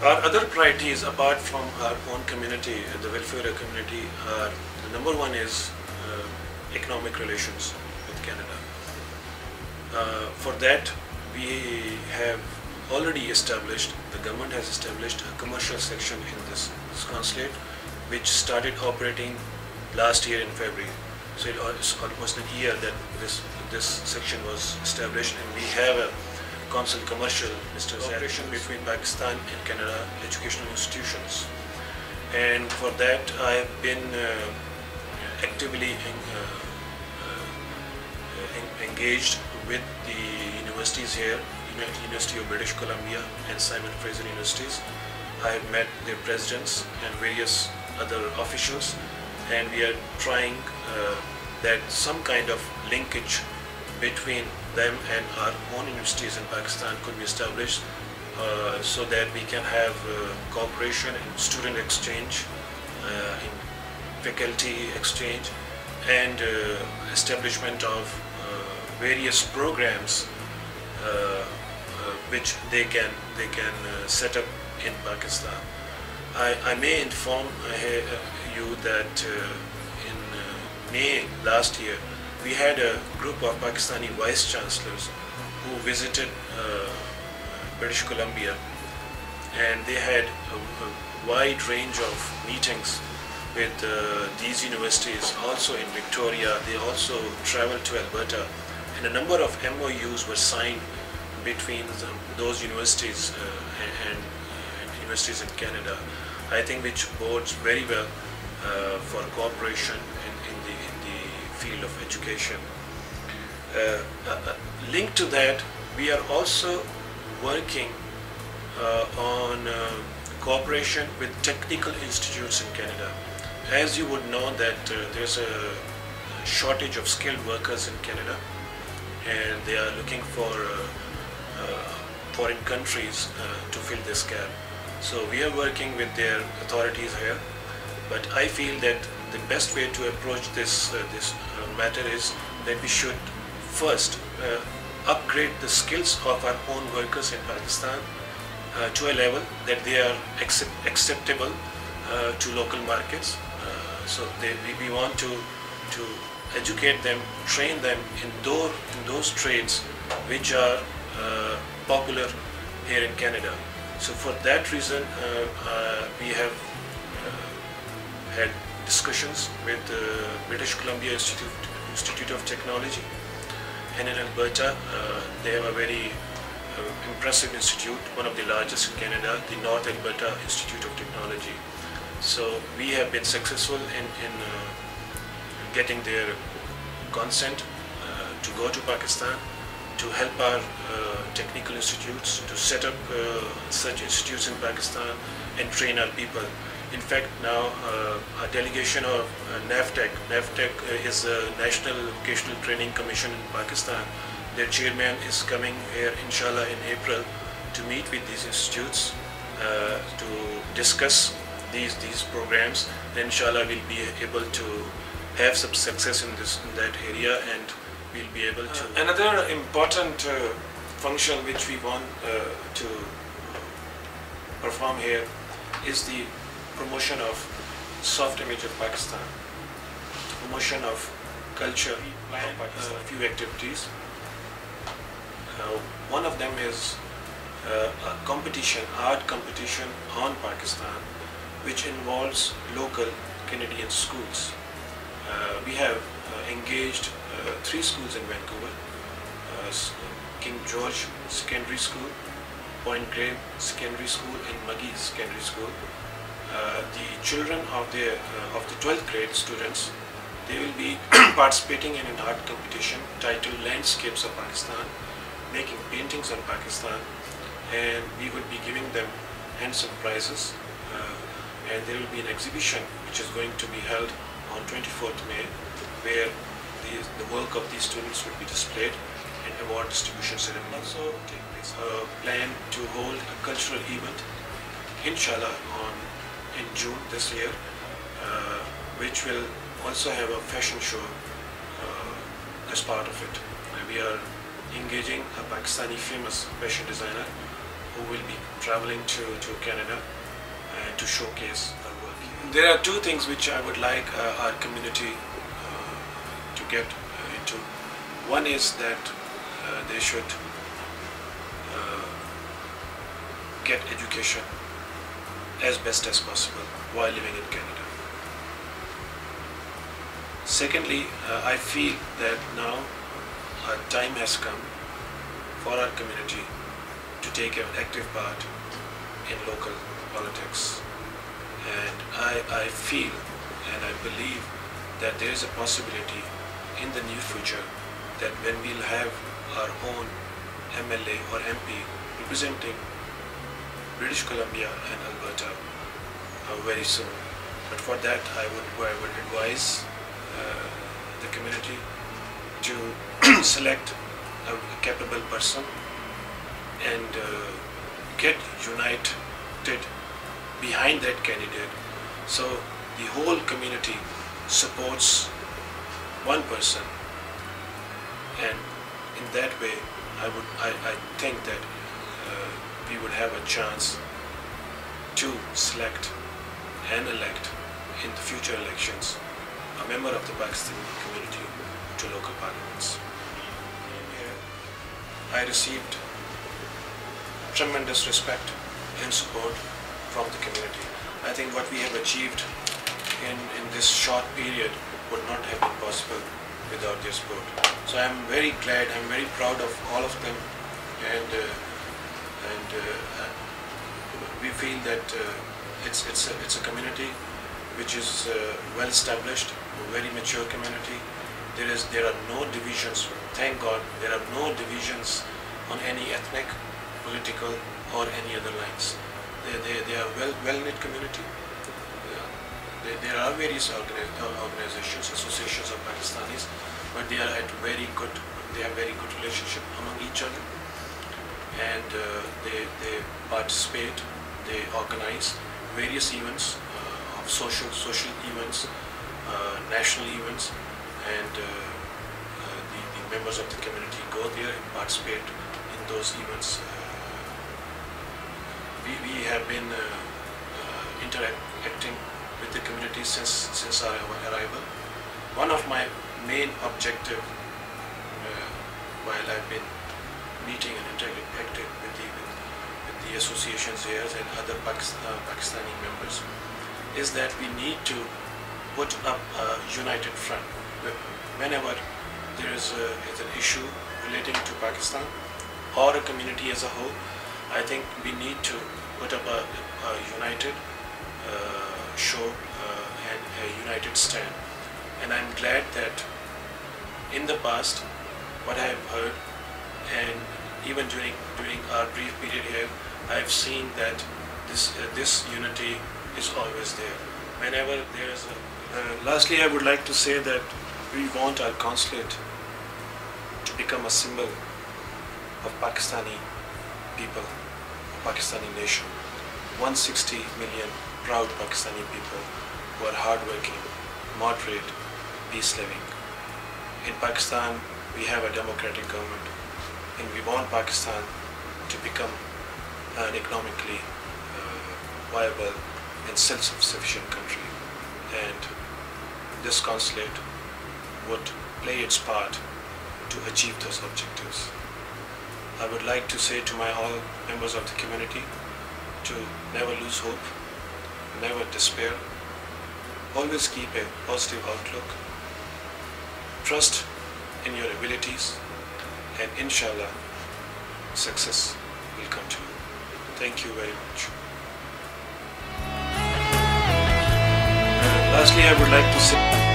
Our other priorities apart from our own community, the welfare community, are the number one is economic relations with Canada. For that, we have already established, the government has established a commercial section in this consulate, which started operating last year in February. So it's almost a year that this section was established, and we have a Consul commercial cooperation between Pakistan and Canada educational institutions. And for that, I have been actively engaged with the universities here, University of British Columbia and Simon Fraser universities. I have met their presidents and various other officials, and we are trying that some kind of linkage between them and our own universities in Pakistan could be established, so that we can have cooperation in student exchange, in faculty exchange, and establishment of various programs which they can set up in Pakistan. I may inform you that in May last year we had a group of Pakistani vice chancellors who visited British Columbia, and they had a wide range of meetings with these universities. Also in Victoria, they also traveled to Alberta, and a number of MOUs were signed between those universities and universities in Canada, I think, which bodes very well for cooperation in the field of education. Linked to that, we are also working on cooperation with technical institutes in Canada. As you would know that there's a shortage of skilled workers in Canada, and they are looking for foreign countries to fill this gap. So we are working with their authorities here, but I feel that the best way to approach this matter is that we should first upgrade the skills of our own workers in Pakistan to a level that they are acceptable to local markets. So we want to educate them, train them in those trades which are popular here in Canada. So for that reason, we have had discussions with the British Columbia Institute of Technology, and in Alberta they have a very impressive institute, one of the largest in Canada, the North Alberta Institute of Technology. So we have been successful in getting their consent to go to Pakistan, to help our technical institutes to set up such institutes in Pakistan and train our people. In fact, now a delegation of NAVTEC is a National Vocational Training Commission in Pakistan. Their chairman is coming here, inshallah, in April to meet with these institutes to discuss these programs. And inshallah, we'll be able to have some success in that area, and we'll be able to. Another important function which we want to perform here is the promotion of Softimage of Pakistan, promotion of culture of Pakistan. A few activities. One of them is a competition, art competition on Pakistan, which involves local Canadian schools. We have engaged 3 schools in Vancouver: King George Secondary School, Point Grey Secondary School, and Muggy Secondary School. The children of the 12th grade students, they will be participating in an art competition titled Landscapes of Pakistan, making paintings on Pakistan, and we will be giving them handsome prizes. And there will be an exhibition which is going to be held on 24th May, where the work of these students will be displayed, and award distribution ceremony also take place. Plan to hold a cultural event, inshallah, in June this year, which will also have a fashion show as part of it. We are engaging a Pakistani famous fashion designer who will be traveling to Canada and to showcase our work here. There are two things which I would like our community to get into. One is that they should get education as best as possible while living in Canada. Secondly, I feel that now our time has come for our community to take an active part in local politics. And I feel and I believe that there is a possibility in the near future that when we'll have our own MLA or MP representing British Columbia and Alberta very soon. But for that I would advise the community to select a capable person and get united behind that candidate, so the whole community supports one person, and in that way I think that we would have a chance to select and elect in the future elections a member of the Pakistani community to local parliaments. I received tremendous respect and support from the community. I think what we have achieved in this short period would not have been possible without their support. So I am very glad, I am very proud of all of them, and we feel that it's a community which is well established, a very mature community. There are no divisions. Thank God, there are no divisions on any ethnic, political, or any other lines. They are well-knit community. There are various organizations, associations of Pakistanis, but they have very good relationship among each other, and they participate. They organize various events of social events, national events, and the members of the community go there and participate in those events. We have been interacting with the community since our arrival. One of my main objective while I've been meeting and interacting with the associations here and other Pakistani members is that we need to put up a united front. Whenever there is an issue relating to Pakistan or a community as a whole, I think we need to put up a united show and a united stand. And I'm glad that in the past, what I have heard, and even during our brief period here, I've seen that this unity is always there. Whenever there is lastly, I would like to say that we want our consulate to become a symbol of Pakistani people, Pakistani nation. 160 million proud Pakistani people who are hardworking, moderate, peace-loving. In Pakistan, we have a democratic government, and we want Pakistan to become an economically viable and self-sufficient country. And this consulate would play its part to achieve those objectives. I would like to say to all members of the community to never lose hope, never despair, always keep a positive outlook, trust in your abilities, and inshallah, success will come to you. Thank you very much. Lastly, I would like to say